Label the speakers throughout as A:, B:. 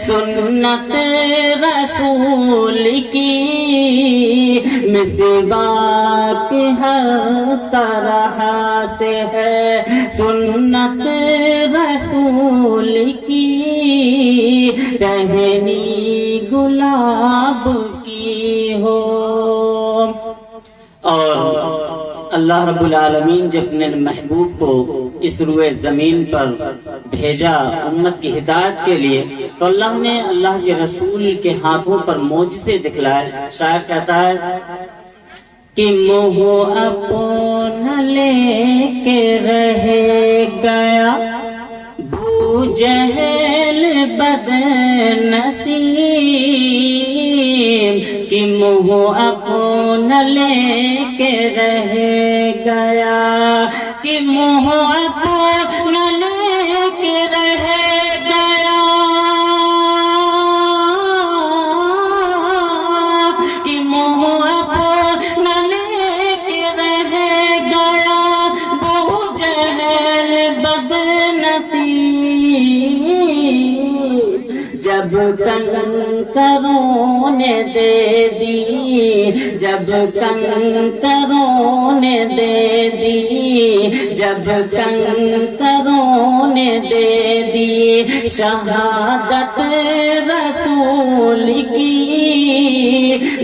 A: سنت رسول کی مسواک ہر طرح سے ہے، سنت رسول کی ٹہنی گلاب کی ہو۔ اور اللہ رب العالمین جب اپنے محبوب کو اس روئے زمین پر بھیجا امت کی ہدایت کے لیے، تو اللہ نے اللہ کے رسول کے ہاتھوں پر معجزے دکھلائے۔ شاعر کہتا ہے کہ منہ اپنا لے کے رہ گیا بو جہل بد نصیب، کہ منہ اپنا لے کے رہ گیا، کہ منہ اپنا لے کے رہ گیا، کہ منہ اپنا لے کے رہ گیا بو جہل بد نصیب، جب کنکروں نے دے دی، جب کنکروں نے دے دی، جب کنکروں نے دے دی شہادت رسول کی،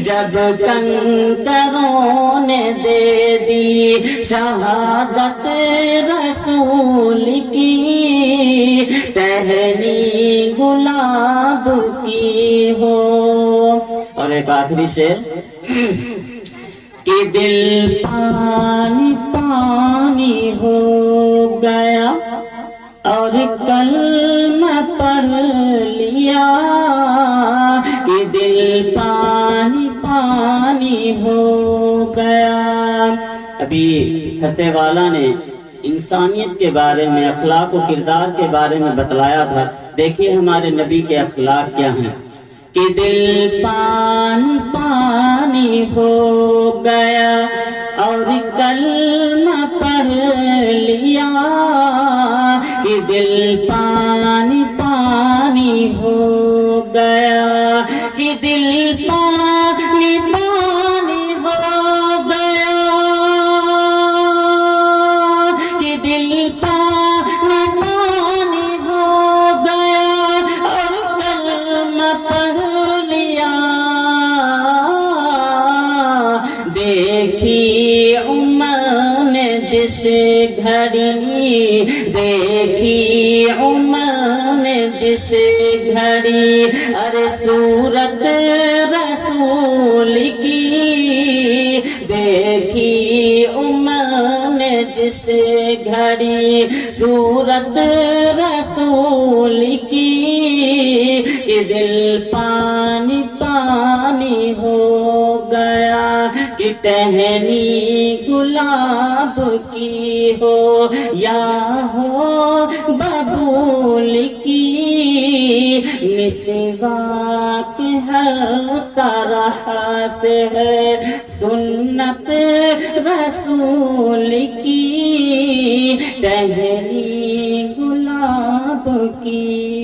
A: جب کنکروں نے دے دی شہادت رسول کی ٹہنی گلاب کی ہو۔ اور ایک آخری شعر کہ دل پانی پانی ہو گیا اور کلمہ پڑھ لیا، کہ دل پانی پانی ہو گیا۔ ابھی ہستے والا نے انسانیت کے بارے میں، اخلاق و کردار کے بارے میں بتلایا تھا۔ دیکھیے ہمارے نبی کے اخلاق کیا ہیں کہ دل پانی پانی ہو گیا اور کلمہ پڑھ لیا، کہ دل پانی پانی ہو گیا، کہ دل پانی پانی ہو گیا، کہ دل پانی پانی ہو گیا اور کلمہ پڑھ لیا۔ دیکھی عمر نے جس گھڑی، دیکھی عمر نے جس گھڑی ارے صورت رسول کی، دیکھی عمر نے جس گھڑی صورت رسول کی، کہ دل پانی پانی ہو گیا، کہ ٹہنی گلاب کی ہو یا ہو ببول کی، مسواک ہر طرح سے ہے، سنت رسول کی ٹہنی گلاب کی۔